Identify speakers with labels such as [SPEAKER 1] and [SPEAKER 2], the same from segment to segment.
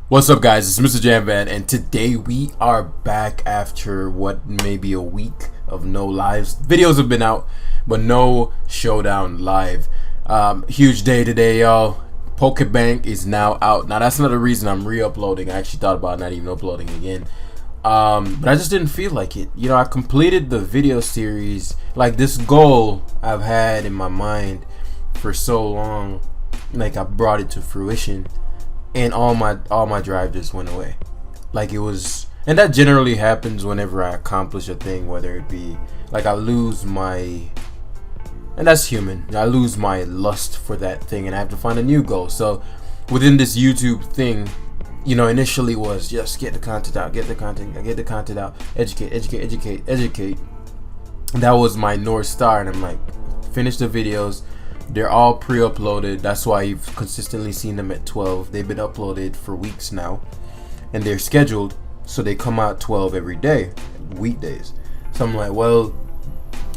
[SPEAKER 1] What's up, guys? It's Mrjamvad, and today we are back after what may be a week of no lives. Videos have been out, but no Showdown live. Huge day today, y'all. Pokebank is now out. Now that's another reason I'm re-uploading. I actually thought about not even uploading again, but I just didn't feel like it. You know, I completed the video series, like this goal I've had in my mind for so long. Like I brought it to fruition. And all my drive just went away. Like it was, and that generally happens whenever I accomplish a thing, whether it be like I lose my, and that's human, I lose my lust for that thing and I have to find a new goal. So within this YouTube thing, you know, initially was just get the content out, get the content out, educate. That was my North Star, and I'm like, finish the videos. They're all pre-uploaded. That's why you've consistently seen them at 12. They've been uploaded for weeks now, and they're scheduled, so they come out 12 every day, weekdays. So I'm like, well,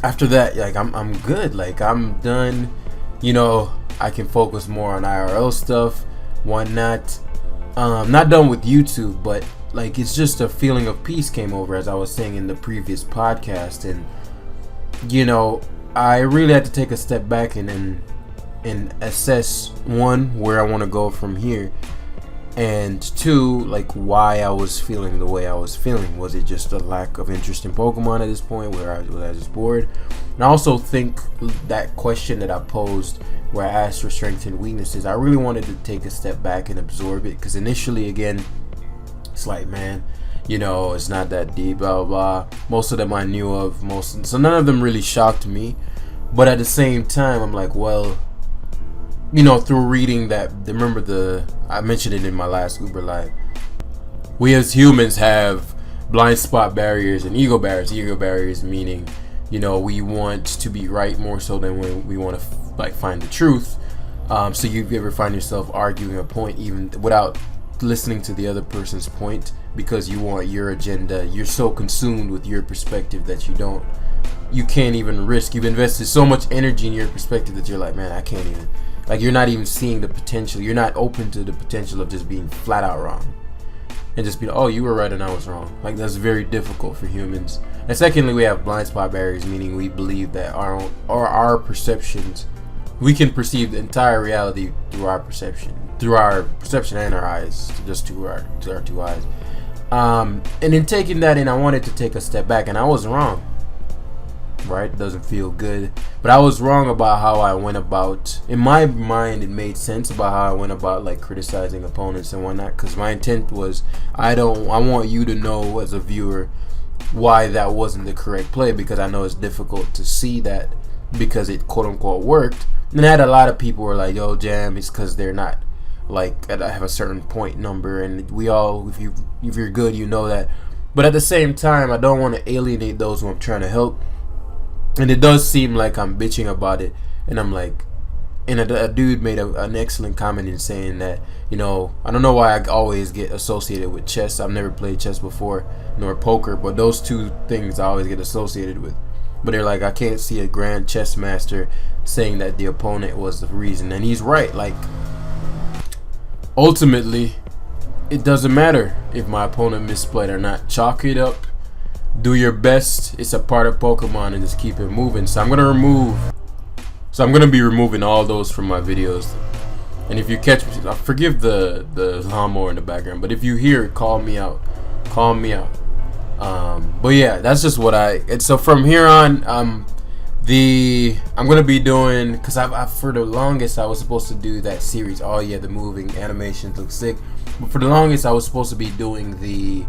[SPEAKER 1] after that, like I'm good. Like I'm done. You know, I can focus more on IRL stuff. Why not? Not done with YouTube, but like it's just a feeling of peace came over, as I was saying in the previous podcast, and you know, I really had to take a step back and assess, one, where I want to go from here, and two, like why I was feeling the way I was feeling. Was it just a lack of interest in Pokemon at this point, where I was just bored? And I also think that question that I posed, where I asked for strengths and weaknesses, I really wanted to take a step back and absorb it, because initially, again, it's like, man, you know, it's not that deep, blah, blah, blah. Most of them I knew of, so none of them really shocked me. But at the same time, I'm like, well, you know, through reading that, remember I mentioned it in my last Uber Live. We as humans have blind spot barriers and ego barriers. Ego barriers meaning, you know, we want to be right more so than when we want to like find the truth. So you ever find yourself arguing a point even without listening to the other person's point, because you want your agenda? You're so consumed with your perspective that you can't even risk. You've invested so much energy in your perspective that you're like, man, I can't even, like, you're not even seeing the potential. You're not open to the potential of just being flat out wrong and just be, oh, you were right and I was wrong. Like, that's very difficult for humans. And secondly, we have blind spot barriers, meaning we believe that our perceptions, we can perceive the entire reality through our perception and our eyes, just to our two eyes. And in taking that in, I wanted to take a step back, and I was wrong. Right? Doesn't feel good, but I was wrong about how I went about. In my mind, it made sense about how I went about like criticizing opponents and whatnot, because my intent was, I want you to know as a viewer why that wasn't the correct play, because I know it's difficult to see that because it quote unquote worked. And I had a lot of people were like, yo, Jam, it's because they're not like, I have a certain point number, and we all, if you're good, you know that. But at the same time, I don't want to alienate those who I'm trying to help. And it does seem like I'm bitching about it, and I'm like, and a dude made an excellent comment in saying that, you know, I don't know why I always get associated with chess. I've never played chess before, nor poker, but those two things I always get associated with. But they're like, I can't see a grand chess master saying that the opponent was the reason, and he's right. Like, ultimately, it doesn't matter if my opponent misplayed or not. Chalk it up. Do your best. It's a part of Pokemon, and just keep it moving. So I'm gonna be removing all those from my videos. And if you catch me, forgive the lawnmower in the background, but if you hear it, call me out. But yeah, that's just what and so from here on, I'm gonna be doing, because for the longest I was supposed to do that series. Oh yeah, the moving animations look sick. But for the longest I was supposed to be doing the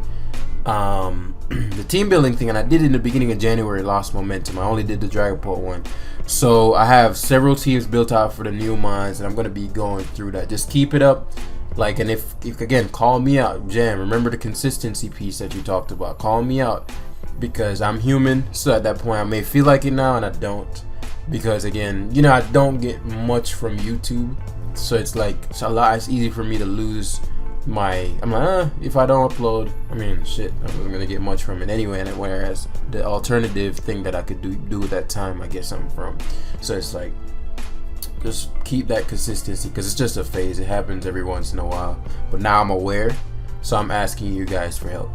[SPEAKER 1] team building thing, and I did it in the beginning of January, lost momentum. I only did the Dragapult one. So I have several teams built out for the new mines, and I'm going to be going through that. Just keep it up. Like, and if again, call me out, Jam. Remember the consistency piece that you talked about. Call me out, because I'm human. So at that point, I may feel like it now, and I don't, because again, you know, I don't get much from YouTube. So it's like, it's easy for me to lose I'm like, if I don't upload, I mean, shit, I wasn't gonna get much from it anyway. And whereas the alternative thing that I could do at that time, I get something from. So it's like, just keep that consistency, because it's just a phase. It happens every once in a while. But now I'm aware, So I'm asking you guys for help,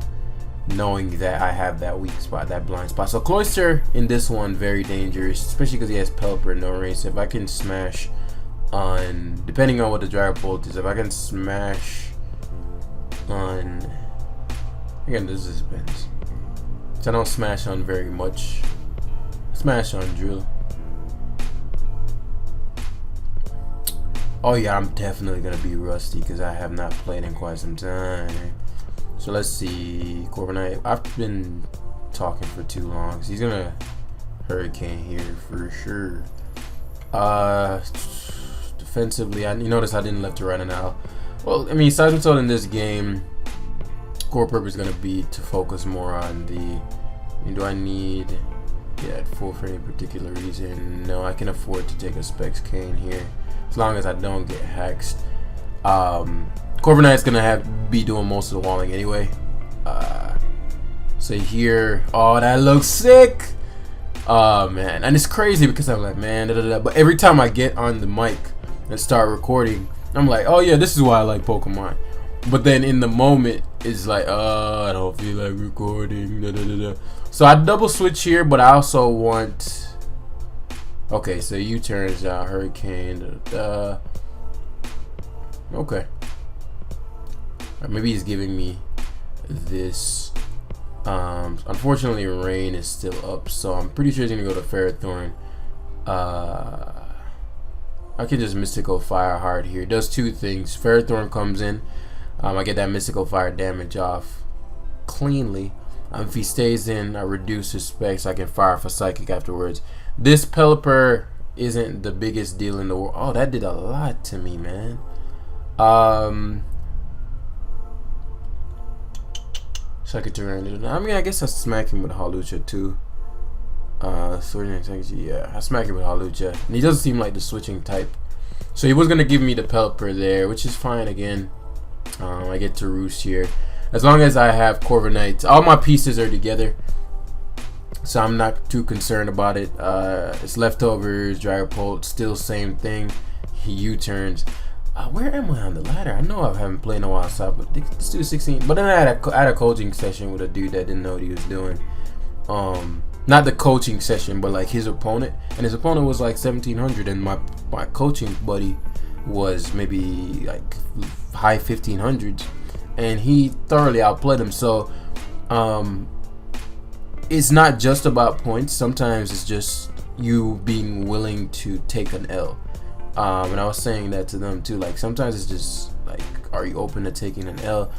[SPEAKER 1] knowing that I have that weak spot, that blind spot. So Cloyster in this one, very dangerous, especially because he has Pelipper, no range. So if I can smash on, depending on what the Dragon Bolt is, if I can smash on, again, this depends. So I don't smash on very much. Smash on Drill. Oh yeah, I'm definitely gonna be rusty because I have not played in quite some time. So let's see, Corviknight. I've been talking for too long. So he's gonna Hurricane here for sure. Defensively, you notice I didn't left to right now. Well, I mean, Seismic Toad in this game, core purpose is gonna be to focus more on the. Do I need? Yeah, full for any particular reason? No, I can afford to take a Specs Cane here. As long as I don't get hexed. Corviknight's gonna be doing most of the walling anyway. So here, oh, that looks sick. Oh man, and it's crazy because I'm like, man, but every time I get on the mic and start recording, I'm like, oh yeah, this is why I like Pokemon. But then in the moment, it's like, I don't feel like recording. So I double switch here, but I also want. Okay, so U-turns out Hurricane. Okay. Maybe he's giving me this. Unfortunately, Rain is still up, so I'm pretty sure he's gonna go to Ferrothorn. I can just Mystical Fire hard here. It does two things. Ferrothorn comes in. I get that Mystical Fire damage off cleanly. If he stays in, I reduce his specs. I can fire for Psychic afterwards. This Pelipper isn't the biggest deal in the world. Oh, that did a lot to me, man. Psychic Terrain. I mean, I guess I smack him with Hawlucha too. Sword and Technology, yeah. I smack him with Hawlucha. And he doesn't seem like the switching type. So he was going to give me the Pelipper there, which is fine again. I get to Roost here. As long as I have Corviknight, all my pieces are together, so I'm not too concerned about it. It's leftovers, Dragapult, still same thing. He U-turns. Where am I on the ladder? I know I haven't played in a while, so but let's do 16. But then I had a coaching session with a dude that didn't know what he was doing. Not the coaching session, but like his opponent, and his opponent was like 1700, and my coaching buddy was maybe like high 1500s. And he thoroughly outplayed him. So it's not just about points. Sometimes it's just you being willing to take an L. And I was saying that to them too. Like sometimes it's just like, are you open to taking an L?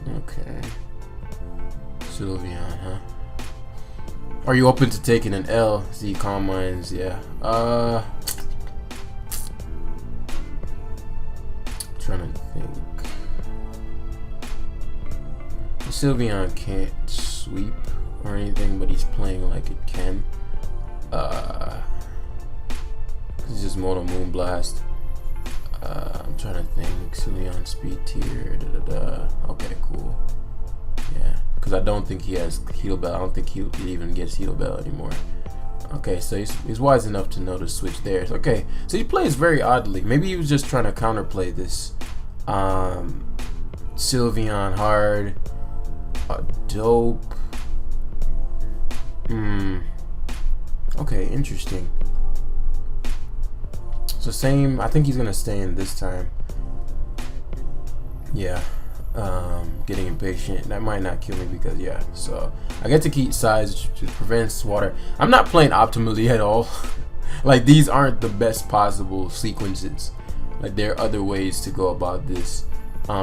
[SPEAKER 1] Okay. Sylveon, huh? Are you open to taking an L? See, Calm Minds, yeah. Trying to think. Sylveon can't sweep or anything, but he's playing like it can. It's just Mono Moonblast. I'm trying to think. Sylveon Speed Tier. Okay, cool. Yeah, because I don't think he has Heal Bell. I don't think he even gets Heal Bell anymore. Okay, so he's wise enough to know to switch there. Okay, so he plays very oddly. Maybe he was just trying to counterplay this. Sylveon hard. Dope. Okay, interesting. So same, I think he's gonna stay in this time. Yeah. Getting impatient. That might not kill me because yeah. So I get to keep size, which prevents water. I'm not playing optimally at all. Like these aren't the best possible sequences. Like there are other ways to go about this.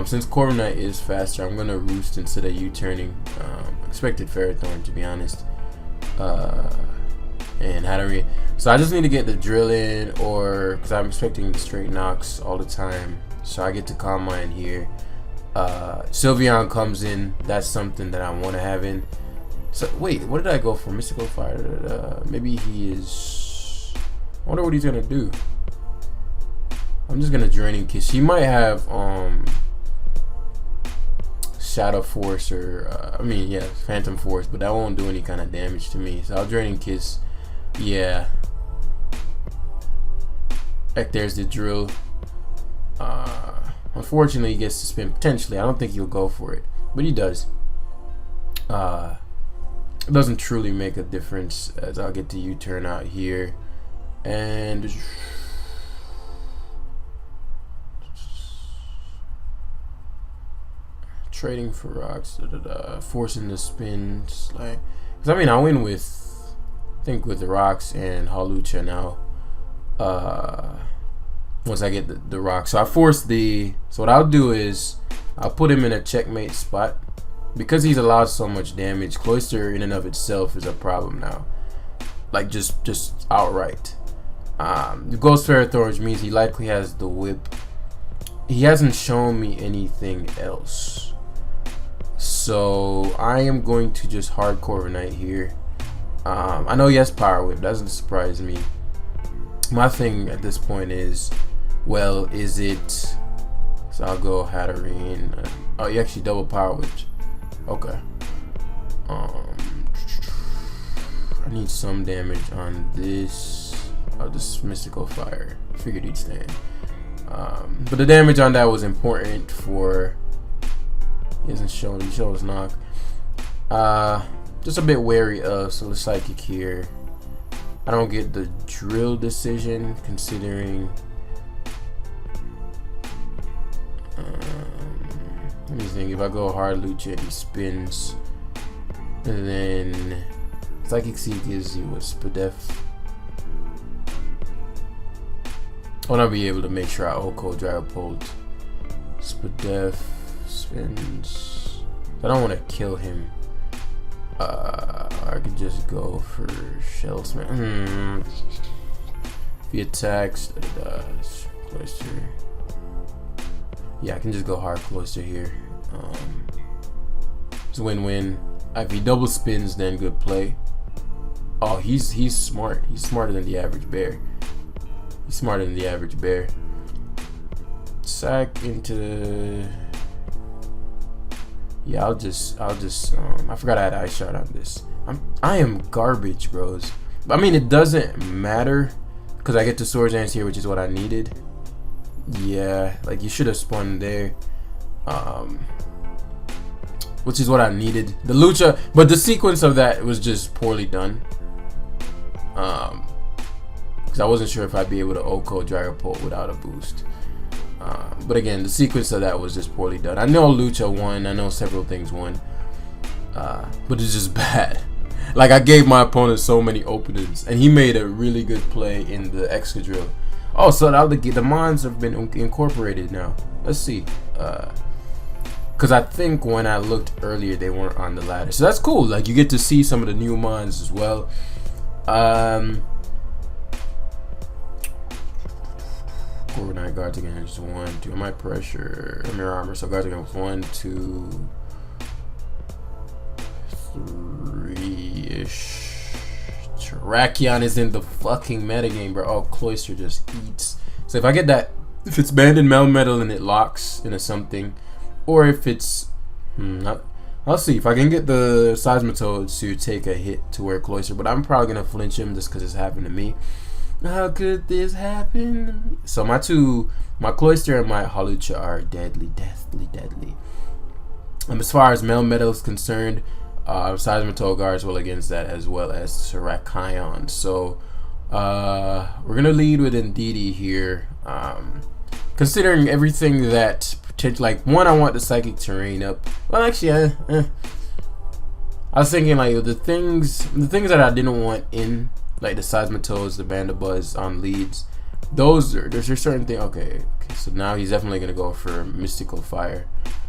[SPEAKER 1] Since Corviknight is faster, I'm gonna Roost instead of U-turning. Expected Ferrothorn, to be honest. And Hattery. So I just need to get the drill in, or because I'm expecting straight knocks all the time. So I get to Calm Mind here. Sylveon comes in. That's something that I want to have in. So wait, what did I go for? Mystical Fire. Maybe he is. I wonder what he's gonna do. I'm just gonna Draining Kiss. He might have Shadow Force or I mean yeah, Phantom Force, but that won't do any kind of damage to me. So I'll Draining Kiss. Yeah. Heck, there's the drill. Unfortunately, he gets to spin potentially. I don't think he'll go for it, but he does. It doesn't truly make a difference, as I'll get to U-turn out here, and trading for rocks, forcing the spins. Like, cause I mean, I win with, I think, with the rocks and Halucha now. Once I get the rock, so I force the. So what I'll do is I'll put him in a checkmate spot because he's allowed so much damage. Cloister in and of itself is a problem now, like just outright. The Ghost Ferrothorns means he likely has the whip. He hasn't shown me anything else, so I am going to just hardcore Knight here. I know he has Power Whip, doesn't surprise me. My thing at this point is, well, is it? So I'll go Hatterene. Oh, you actually double Power Whipped. Okay. I need some damage on this. Oh, this Mystical Fire. Figured he'd stand. But the damage on that was important for. He hasn't shown. He shows knock. Just a bit wary of. So the Psychic here. I don't get the drill decision considering. Let me think. If I go hard Lucha, he spins, and then Psychic Seed gives you a Spadef. I want to be able to make sure I Oko Dragapult. Spadef spins. I don't want to kill him. I could just go for Shell Smash. If he attacks, Cloister. Yeah, I can just go hard Cloister here. It's a win-win. If he double spins, then good play. Oh, he's smart. He's smarter than the average bear. He's smarter than the average bear. Sack into. Yeah, I'll just. I forgot I had Ice Shot on this. I am garbage, bros. I mean, it doesn't matter because I get the Swords Dance here, which is what I needed. Yeah, like you should have spun there, which is what I needed. The Lucha, but the sequence of that was just poorly done. Because I wasn't sure if I'd be able to Oko Dragapult without a boost. But again, the sequence of that was just poorly done. I know Lucha won. I know several things won. But it's just bad. Like, I gave my opponent so many openings, and he made a really good play in the Excadrill. Oh, so now the mons have been incorporated now. Let's see. Because I think when I looked earlier, they weren't on the ladder. So that's cool. Like, you get to see some of the new mons as well. Overnight guards against 1, 2. I might pressure mirror armor. So guards against 1, 2, 3-ish. Terrakion is in the fucking metagame, bro. Oh, Cloister just eats. So if I get that, if it's banned in Melmetal and it locks into something, or if it's, I'll see if I can get the Seismitoad to take a hit to where Cloister, but I'm probably gonna flinch him just because it's happened to me. How could this happen? So my Cloister and my Halucha are deadly. As far as Melmetal is concerned, Seismitoad guards well against that, as well as Terrakion. So we're gonna lead with Ndidi here, considering everything that like one, I want the Psychic Terrain up. Well, actually, I was thinking like the things that I didn't want in, like the Seismitoads, the Bandabuzz on leads. There's a certain thing. Okay, so now he's definitely gonna go for Mystical Fire,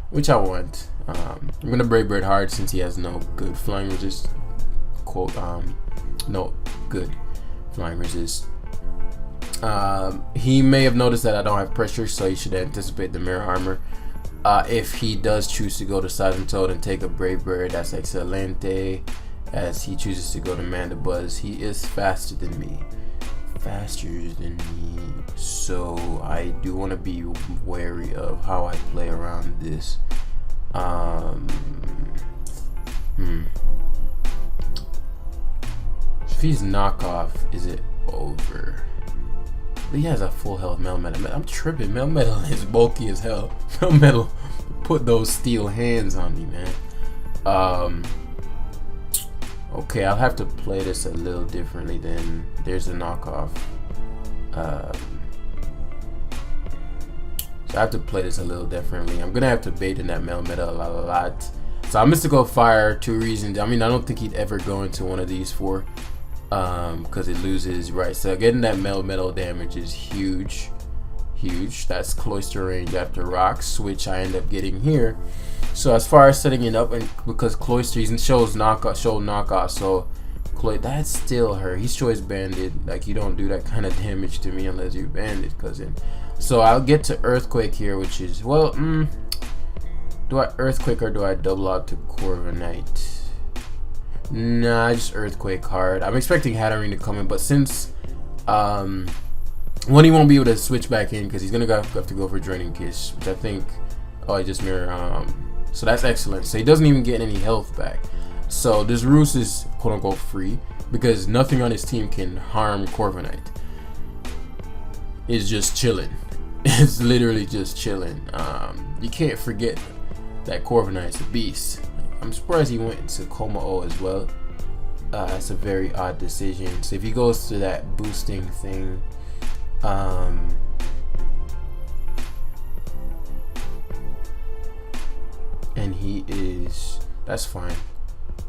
[SPEAKER 1] which I want. I'm gonna Brave Bird hard since he has no good flying resist. No good flying resist. He may have noticed that I don't have pressure, so he should anticipate the mirror armor. If he does choose to go to Seismitoad and take a Brave Bird, that's excelente. As he chooses to go to Mandibuzz, he is faster than me. So I do want to be wary of how I play around this. If he's knockoff, is it over? But he has a full health Melmetal. I'm tripping. Melmetal is bulky as hell. Melmetal put those steel hands on me, man. Okay, I'll have to play this a little differently then. There's a knockoff. So I have to play this a little differently. I'm gonna have to bait in that Melmetal a lot. So I'm Mystical Fire, 2 reasons. I mean, I don't think he'd ever go into one of these 4. Because it loses, right? So getting that Melmetal damage is huge. That's Cloister range after Rocks, which I end up getting here. So as far as setting it up, and because Cloister shows knockoff, so that's still her. He's choice banded. Like, you don't do that kind of damage to me unless you're banded, cousin. So I'll get to Earthquake here, which is, well, do I Earthquake or do I double out to Corviknight? Nah, just Earthquake hard. I'm expecting Hatterene to come in, but since one, he won't be able to switch back in because he's gonna have to go for Draining Kiss, which I think, oh, he just mirror. So that's excellent. So he doesn't even get any health back. So this Roost is quote unquote free because nothing on his team can harm Corviknight. It's just chilling. It's literally just chilling. You can't forget that Corviknight's a beast. I'm surprised he went to Kommo as well. That's a very odd decision. So if he goes to that boosting thing, and he is, that's fine.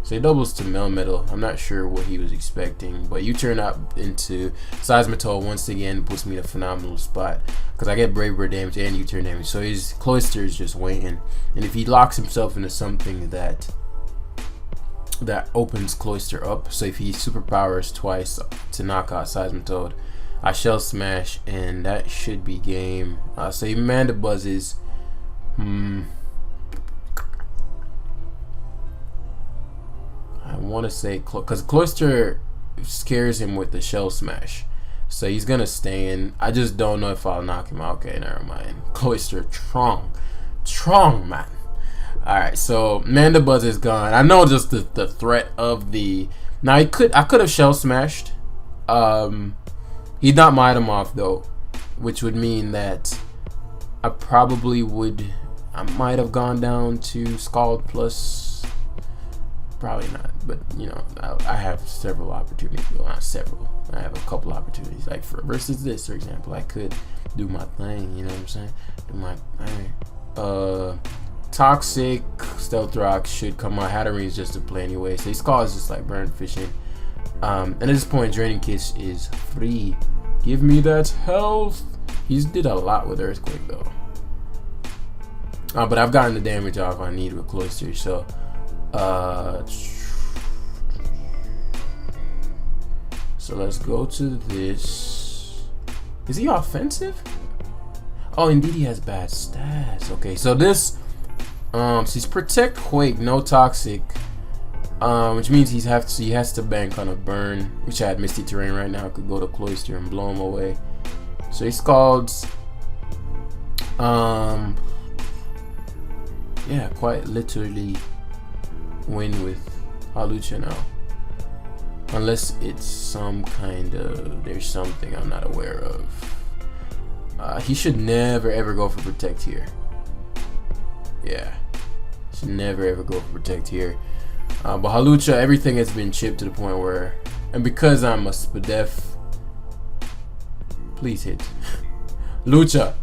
[SPEAKER 1] So he doubles to Melmetal. I'm not sure what he was expecting, but you turn up into Seismitoad once again, puts me in a phenomenal spot because I get Brave Bird damage and U-turn damage. So his Cloister is just waiting, and if he locks himself into something that opens Cloister up, so if he superpowers twice to knock out Seismitoad, I Shell Smash, and that should be game. So he Manda buzzes. I want to say because Cloister scares him with the Shell Smash, so he's gonna stay in. I just don't know if I'll knock him out. Okay, never mind. Cloister strong man. All right, so Manda Buzz is gone. I know just the threat of the. Now I could have Shell Smashed. He'd not might him off though, which would mean that I might have gone down to Scald plus. Probably not, but you know, I have several opportunities. Well, not several. I have a couple opportunities. Like versus this, for example, I could do my thing. You know what I'm saying? Do my thing. Toxic Stealth Rock should come out. Hatterene is just a play anyway, so his call is just like burn fishing. And at this point, Draining Kiss is free. Give me that health. He's did a lot with Earthquake though. But I've gotten the damage off I need with Cloister, so. So let's go to this. Is he offensive? Oh, indeed, he has bad stats. Okay, so this, so he's Protect Quake, no Toxic, which means he has to bank on a burn, which I had Misty Terrain right now. I could go to Cloister and blow him away. So he Scalds. Yeah, quite literally win with Hawlucha now, unless it's some kind of, there's something I'm not aware of. He should never ever go for Protect here. Yeah, should never ever go for Protect here. But Hawlucha, everything has been chipped to the point where, and because I'm a Spadef, please hit Lucha.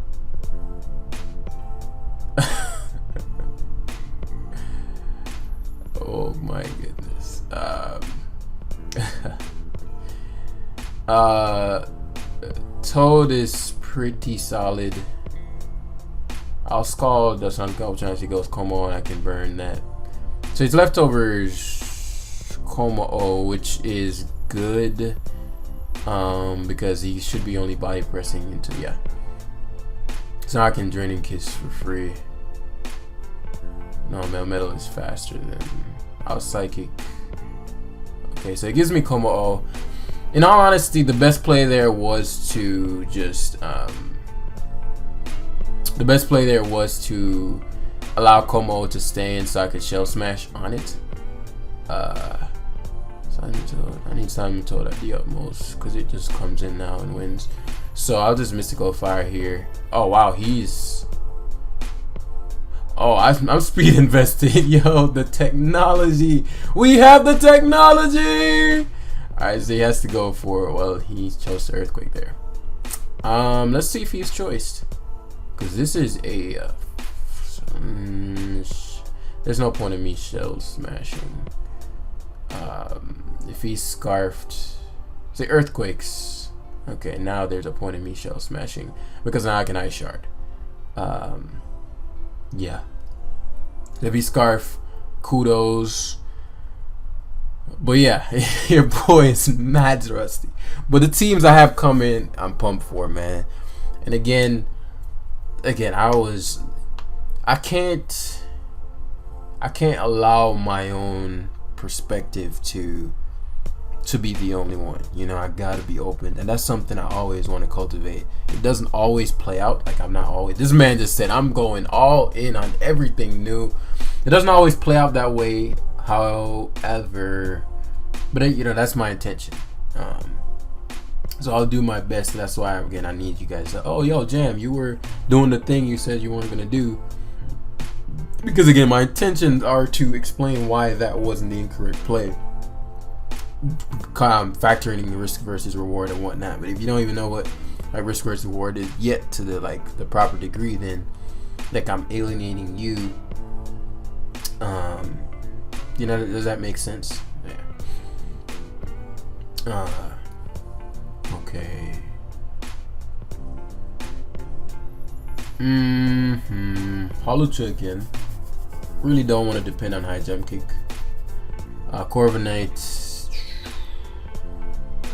[SPEAKER 1] Oh my goodness. Toad is pretty solid. I'll Scald the Sun Couple chance he goes Kommo and I can burn that. So his leftovers Kommo, which is good. Because he should be only body pressing into, yeah. So I can Draining Kiss for free. No, Melmetal is faster than I'll Psychic. Okay, so it gives me Kommo. In all honesty, the best play there was to just allow Kommo to stay in so I could Shell Smash on it. So I need Seismic Toad at the utmost because it just comes in now and wins. So I'll just Mystical Fire here. Oh wow, he's. Oh, I'm speed invested. Yo, the technology. We have the technology. All right, so he has to go for. Well, he chose the Earthquake there. Let's see if he's choiced, because this is a. There's no point in me shell smashing. If he's scarfed, say Earthquakes. Okay, now there's a point in me shell smashing because now I can Ice Shard. Yeah. If he scarf, kudos. But yeah, your boy is mad rusty. But the teams I have come in, I'm pumped for, man. And again, I can't allow my own perspective to be the only one. You know, I gotta be open, and that's something I always want to cultivate. It doesn't always play out. Like, I'm not always. This man just said I'm going all in on everything new. It doesn't always play out that way, however, but you know, that's my intention. So I'll do my best. That's why, again, I need you guys to, oh yo, Jam, you were doing the thing you said you weren't gonna do. Because again, my intentions are to explain why that wasn't the incorrect play, factoring in the risk versus reward and whatnot. But if you don't even know what like risk versus reward is yet to the proper degree, then like I'm alienating you. You know, does that make sense? Yeah. Okay. Hawlucha again. Really don't want to depend on high jump kick. Corviknight.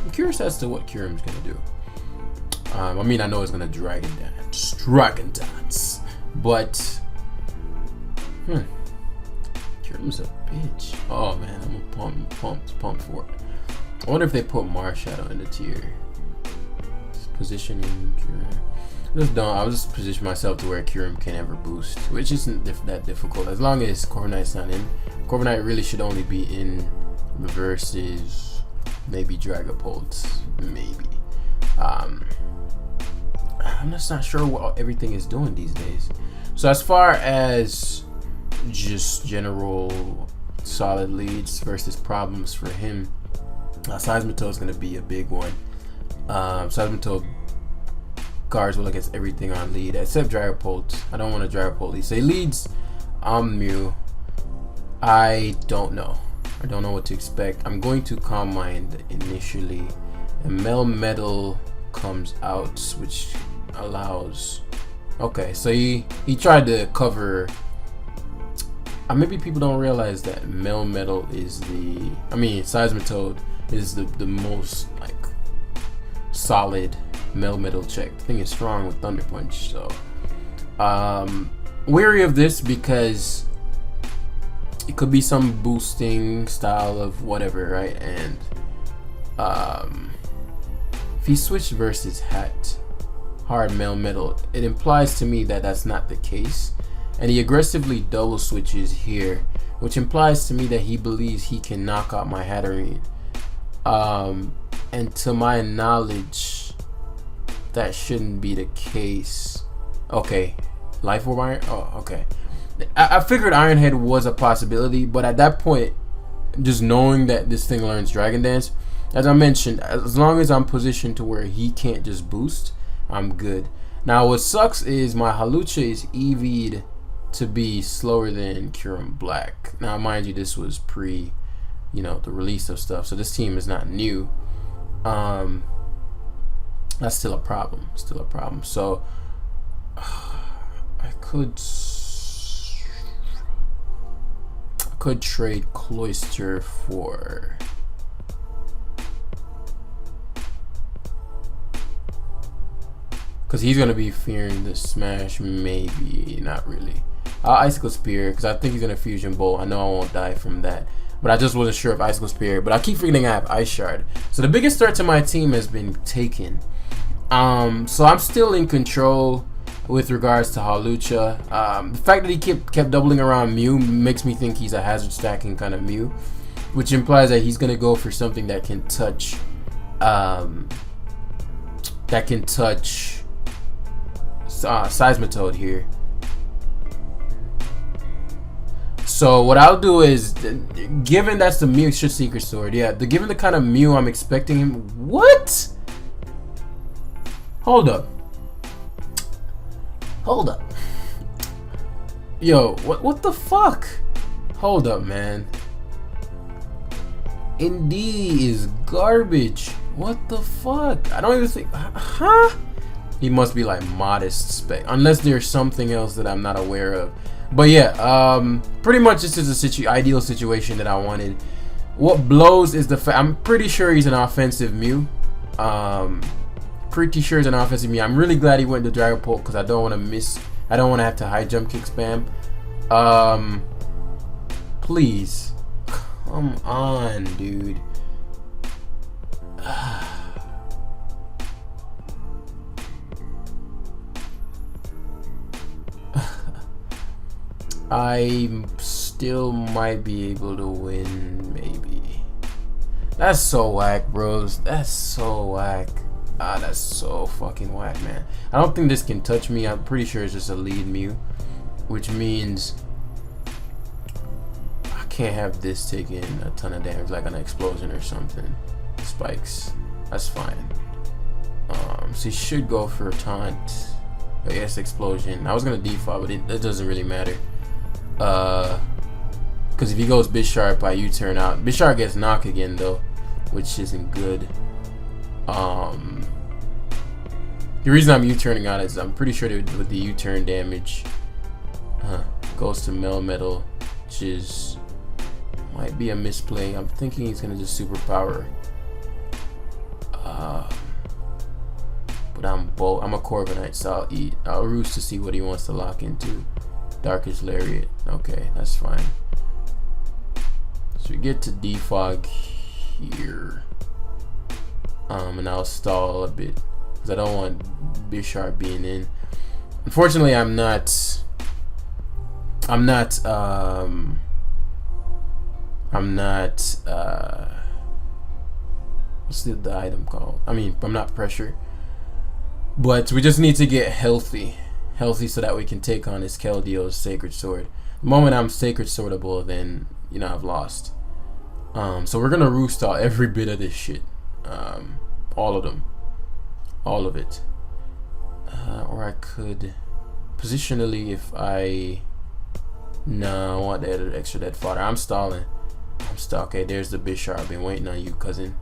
[SPEAKER 1] I'm curious as to what Kyurem's gonna do. I mean, I know it's gonna Dragon Dance, but Kyurem's a bitch. Oh man, I'm pumped for it. I wonder if they put Marshadow in the tier. Positioning Kyurem. I'll just position myself to where Kyurem can ever boost, which isn't that difficult as long as Corviknight's not in. Corviknight really should only be in versus maybe Dragapult, maybe. I'm just not sure what everything is doing these days. So as far as just general solid leads versus problems for him, Seismic Toad is going to be a big one. Seismic Toad guards will against everything on lead except Dragapult. I don't want to Dragapult lead. Say leads Mew. I don't know what to expect. I'm going to Calm Mind initially, and Melmetal comes out, which allows. Okay, so he tried to cover. Maybe people don't realize that Melmetal is Seismic Toad is the most like solid Melmetal check. The thing is strong with Thunder Punch, so wary of this because it could be some boosting style of whatever, right? And if he switched versus hard Melmetal, it implies to me that that's not the case, and he aggressively double switches here, which implies to me that he believes he can knock out my Hatterene. And to my knowledge, that shouldn't be the case. Okay, Life Orb Iron. Oh, okay. I figured Iron Head was a possibility, but at that point, just knowing that this thing learns Dragon Dance, as I mentioned, as long as I'm positioned to where he can't just boost, I'm good. Now, what sucks is my Hawlucha is EV'd to be slower than Kyurem Black. Now, mind you, this was pre, the release of stuff, so this team is not new. That's still a problem. So I could trade Cloyster for because he's gonna be fearing the smash. Maybe not really. I'll Icicle Spear because I think he's gonna Fusion Bolt. I know I won't die from that, but I just wasn't sure if Icicle Spear. But I keep forgetting I have Ice Shard. So the biggest threat to my team has been taken. So I'm still in control with regards to Hawlucha. The fact that he kept doubling around Mew makes me think he's a hazard stacking kind of Mew. which implies that he's gonna go for something that can touch, Seismitoad here. So what I'll do is, given that's the Mew extra Secret Sword, yeah, given the kind of Mew I'm expecting him. What? Hold up. Yo, what the fuck? Hold up, man. Indeed is garbage. What the fuck? I don't even think. Huh? He must be like modest spec, unless there's something else that I'm not aware of. But yeah, pretty much this is a ideal situation that I wanted. What blows is the fact I'm pretty sure he's an offensive Mew. Pretty sure he's an offensive Mew. I'm really glad he went to Dragon Pulse because I don't want to miss. I don't want to have to high jump kick spam. Please, come on, dude. I still might be able to win, maybe. That's so whack, bros. That's so whack. Ah, that's so fucking whack, man. I don't think this can touch me. I'm pretty sure it's just a lead Mew, which means I can't have this taking a ton of damage, like an explosion or something. Spikes. That's fine. So he should go for a taunt. I guess explosion. I was gonna default, but it doesn't really matter. Because if he goes Bisharp, I U-turn out. Bisharp gets knocked again though, which isn't good. The reason I'm U-turning out is I'm pretty sure that with the U-turn damage, goes to Melmetal, which is might be a misplay. I'm thinking he's gonna just superpower. But I'm a Corviknight, so I'll roost to see what he wants to lock into. Darkish Lariat. Okay, that's fine. So we get to defog here. And I'll stall a bit because I don't want Bisharp being in. Unfortunately, I'm not what's the item called? I mean, I'm not pressure. But we just need to get healthy so that we can take on his Keldeo Sacred Sword. The moment I'm Sacred Swordable, then you know I've lost. So we're gonna roost out every bit of this shit, all of them, all of it. Or I could positionally, if I no, I want that extra dead fodder. I'm stalling. Okay, there's the Bisharp. I've been waiting on you, cousin.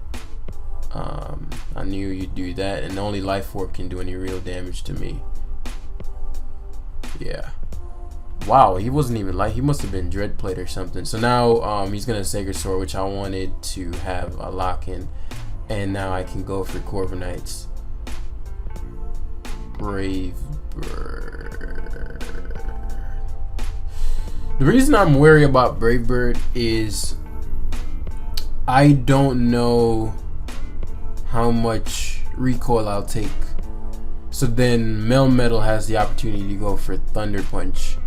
[SPEAKER 1] I knew you'd do that, and only Life Orb can do any real damage to me. Yeah. Wow, he wasn't even like, he must have been Dreadplate or something. So now he's gonna Sacred Sword, which I wanted to have a lock in, and now I can go for Corviknight's Brave Bird. The reason I'm worried about Brave Bird is I don't know how much recoil I'll take. So then Melmetal has the opportunity to go for Thunder Punch.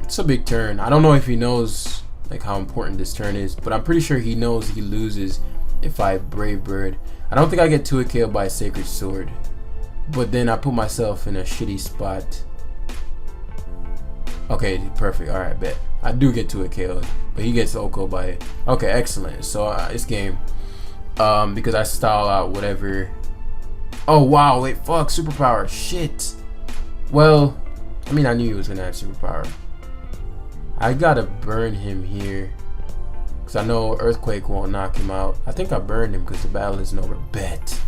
[SPEAKER 1] It's a big turn. I don't know if he knows like how important this turn is, but I'm pretty sure he knows he loses if I Brave Bird. I don't think I get 2 KO by Sacred Sword, but then I put myself in a shitty spot. Okay, perfect. All right, bet. I do get 2 KO, but he gets Oko by it. Okay, excellent. So it's game. Because I style out whatever. Oh wow, wait, fuck, superpower. Shit. Well, I mean, I knew he was gonna have superpower. I gotta burn him here, because I know Earthquake won't knock him out. I think I burned him because the battle isn't over. Bet.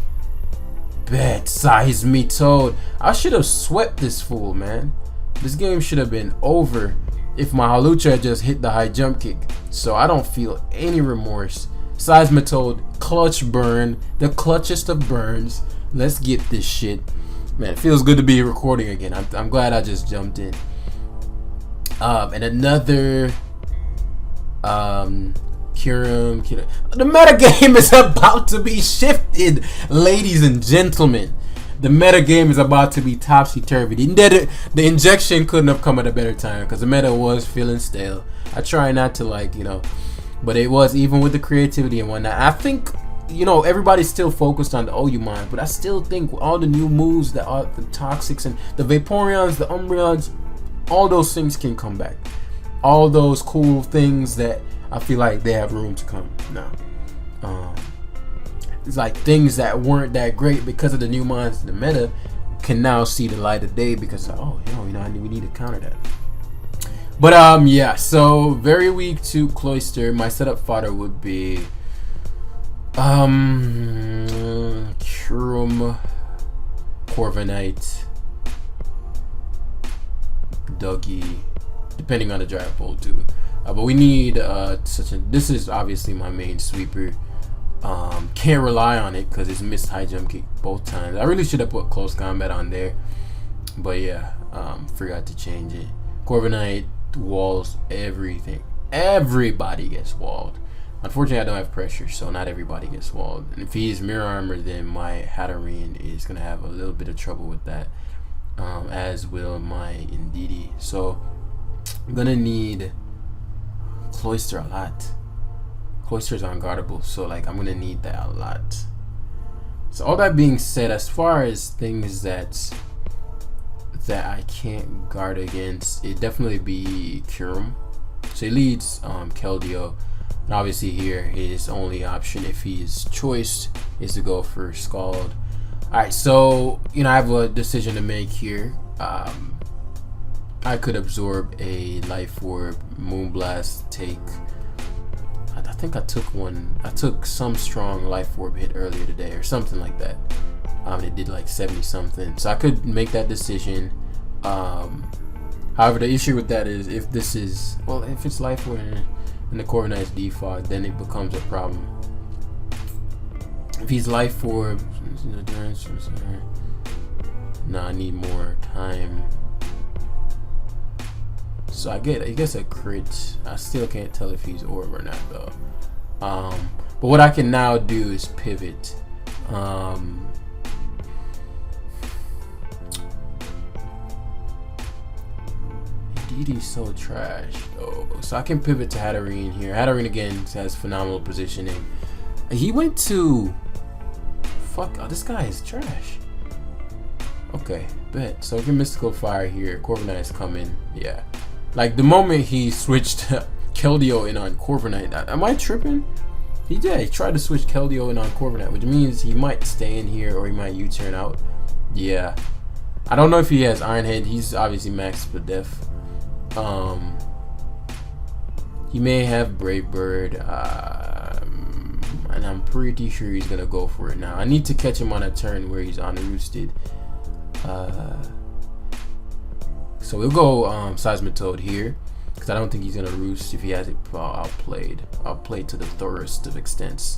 [SPEAKER 1] Seismitoad. I should have swept this fool, man. This game should have been over if my Halucha had just hit the high jump kick. So I don't feel any remorse. Seismitoad, clutch burn, the clutchest of burns. Let's get this shit. Man, it feels good to be recording again. I'm glad I just jumped in. And another Kyurem. The metagame is about to be shifted, ladies and gentlemen. The meta game is about to be topsy-turvy. The injection couldn't have come at a better time because the meta was feeling stale. I try not to like, but it was, even with the creativity and whatnot. I think, everybody's still focused on the OU mine, but I still think all the new moves, the Toxics and the Vaporeons, the Umbreons, all those things can come back. All those cool things that I feel like they have room to come now. It's like things that weren't that great because of the new mines in the meta can now see the light of day because we need to counter that. But yeah, so very weak to Cloyster. My setup fodder would be Kyurem, Corviknight, Dougie, depending on the draft pool too. But we need this is obviously my main sweeper. Can't rely on it because it's missed high jump kick both times. I really should have put close combat on there, but yeah, forgot to change it. Corviknight walls everything. Everybody gets walled. Unfortunately, I don't have pressure, so not everybody gets walled. And if he is mirror armor, then my Hatterene is gonna have a little bit of trouble with that, as will my Indeedee. So I'm gonna need Cloyster a lot. Cloyster's unguardable, so like I'm gonna need that a lot. So all that being said, as far as things that I can't guard against, it definitely be Kyurem. So he leads Keldeo, and obviously here his only option if he's choiced is to go for Scald. Alright, so I have a decision to make here. I could absorb a Life Orb, Moonblast, take. I think I took one. I took some strong Life Orb hit earlier today or something like that. It did like 70 something, so I could make that decision. However, the issue with that is if it's Life Orb and the Corviknight's defog, then it becomes a problem. If he's Life Orb, I need more time. So I guess a crit. I still can't tell if he's orb or not though. But what I can now do is pivot. Indeedee's so trash though. So I can pivot to Hatterene here. Hatterene again has phenomenal positioning. He went to this guy is trash. Okay, bet. So if you're Mystical Fire here, Corviknight is coming. Yeah. Like the moment he switched Keldeo in on Corviknight, am I tripping? He tried to switch Keldeo in on Corviknight, which means he might stay in here or he might U-turn out. Yeah. I don't know if he has Iron Head. He's obviously maxed for def. He may have Brave Bird, and I'm pretty sure he's gonna go for it now. I need to catch him on a turn where he's unroosted. So we'll go Seismitoad here because I don't think he's gonna roost if he has it outplayed. Outplayed to the thoroughest of extents.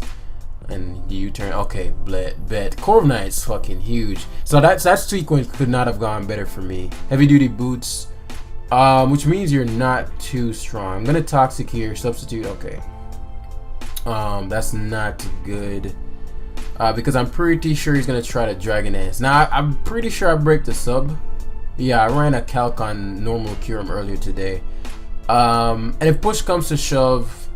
[SPEAKER 1] And the U-turn. Okay, bet. Corviknight's fucking huge. So that sequence could not have gone better for me. Heavy duty boots, which means you're not too strong. I'm gonna Toxic here. Substitute. Okay. That's not good. Because I'm pretty sure he's gonna try to Dragon Dance. Now I'm pretty sure I break the sub. Yeah, I ran a calc on normal Kyurem earlier today. And if push comes to shove,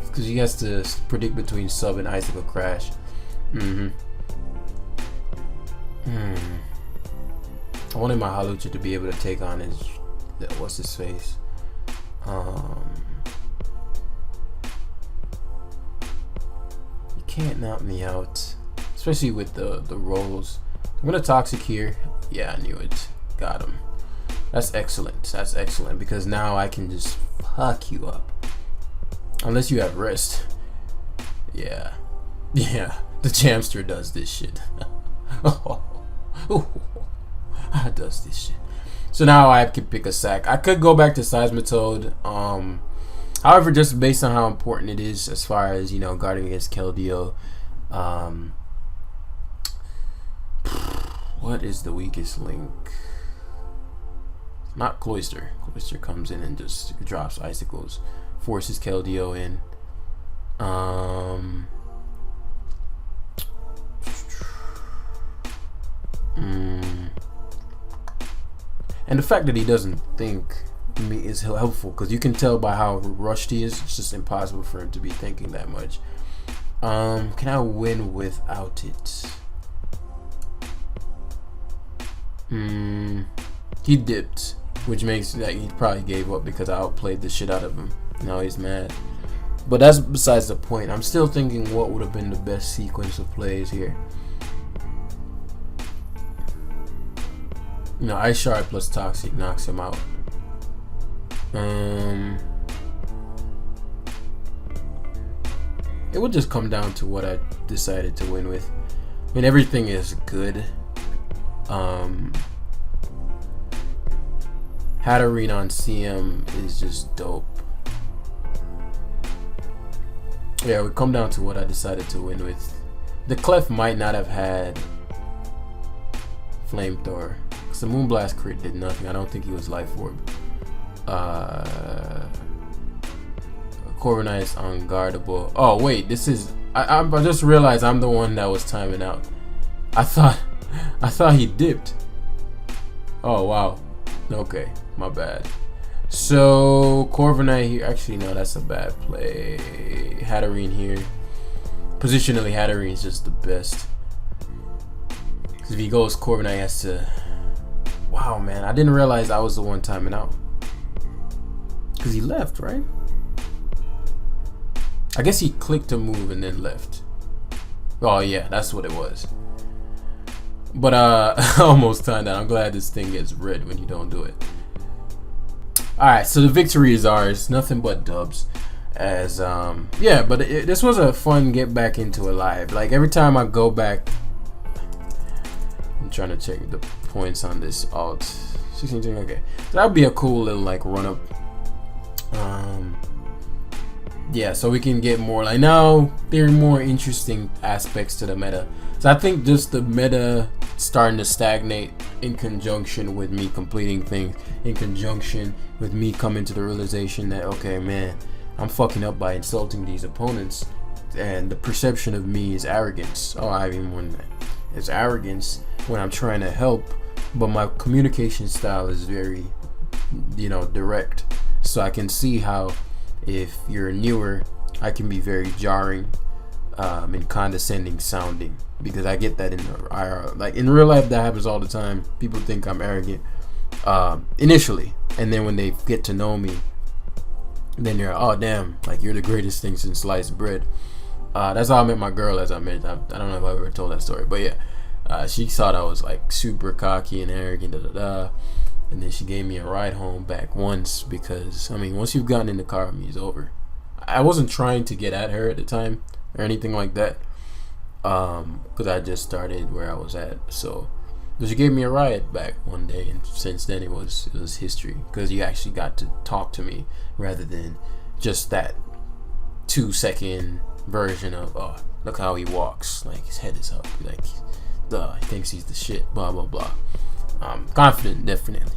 [SPEAKER 1] because he has to predict between sub and Icicle Crash. I wanted my Halucha to be able to take on his what's his face. You can't knock me out, especially with the rolls. I'm gonna Toxic here. Yeah, I knew it. Got him. That's excellent. That's excellent because now I can just fuck you up. Unless you have rest. Yeah. Yeah. The Jamster does this shit. Does this shit. So now I can pick a sack. I could go back to Seismitoad. However, just based on how important it is as far as, guarding against Keldeo. What is the weakest link? Not Cloyster. Cloyster comes in and just drops icicles. Forces Keldeo in. And the fact that he doesn't think me is helpful, because you can tell by how rushed he is. It's just impossible for him to be thinking that much. Can I win without it? He dipped, which makes that he probably gave up because I outplayed the shit out of him. Now he's mad. But that's besides the point. I'm still thinking what would have been the best sequence of plays here. You know, Ice Shard plus Toxic knocks him out. It would just come down to what I decided to win with. I mean, everything is good. Hatterene on CM is just dope. Yeah, it would come down to what I decided to win with. The Clef might not have had Flamethrower, because the Moonblast crit did nothing. I don't think he was Life Orb. Corviknight is unguardable. Oh wait, this is I just realized I'm the one that was timing out. I thought he dipped. Oh wow. Okay, my bad. So Corviknight here. Actually, no, that's a bad play. Hatterene here. Positionally, Hatterene is just the best. Because if he goes, Corviknight has to. Wow, man, I didn't realize I was the one timing out. Because he left, right? I guess he clicked a move and then left. Oh yeah, that's what it was. But I almost timed out. I'm glad this thing gets red when you don't do it. Alright, so the victory is ours. Nothing but dubs. As yeah, but this was a fun get back into it live. Like every time I go back, I'm trying to check the points on this alt. 16, okay. So that would be a cool little like run up. Yeah, so we can get more like now there are more interesting aspects to the meta. So I think just the meta starting to stagnate in conjunction with me completing things, in conjunction with me coming to the realization that okay, man, I'm fucking up by insulting these opponents, and the perception of me is arrogance. Oh, I mean, when it's arrogance when I'm trying to help, but my communication style is very, you know, direct. So I can see how if you're newer, I can be very jarring and condescending sounding, because I get that in IRL. Like in real life, that happens all the time. People think I'm arrogant initially, and then when they get to know me, then they're, oh damn, like you're the greatest thing since sliced bread. That's how I met my girl, as I met. I don't know if I ever told that story, but yeah, she thought I was like super cocky and arrogant, and then she gave me a ride home back once, because I mean, once you've gotten in the car with me, it's over. I wasn't trying to get at her at the time or anything like that, because I just started where I was at. So she gave me a ride back one day, and since then it was history, because you actually got to talk to me rather than just that 2-second version of, oh, look how he walks, like his head is up, like he thinks he's the shit, blah blah blah. Confident, definitely.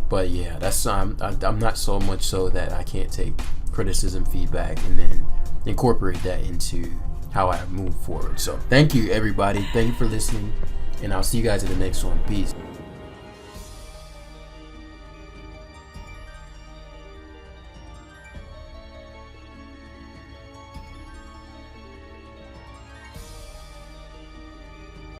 [SPEAKER 1] But yeah, that's I'm not so much so that I can't take criticism, feedback, and then incorporate that into how I move forward. So thank you everybody, thank you for listening, and I'll see you guys in the next one. Peace.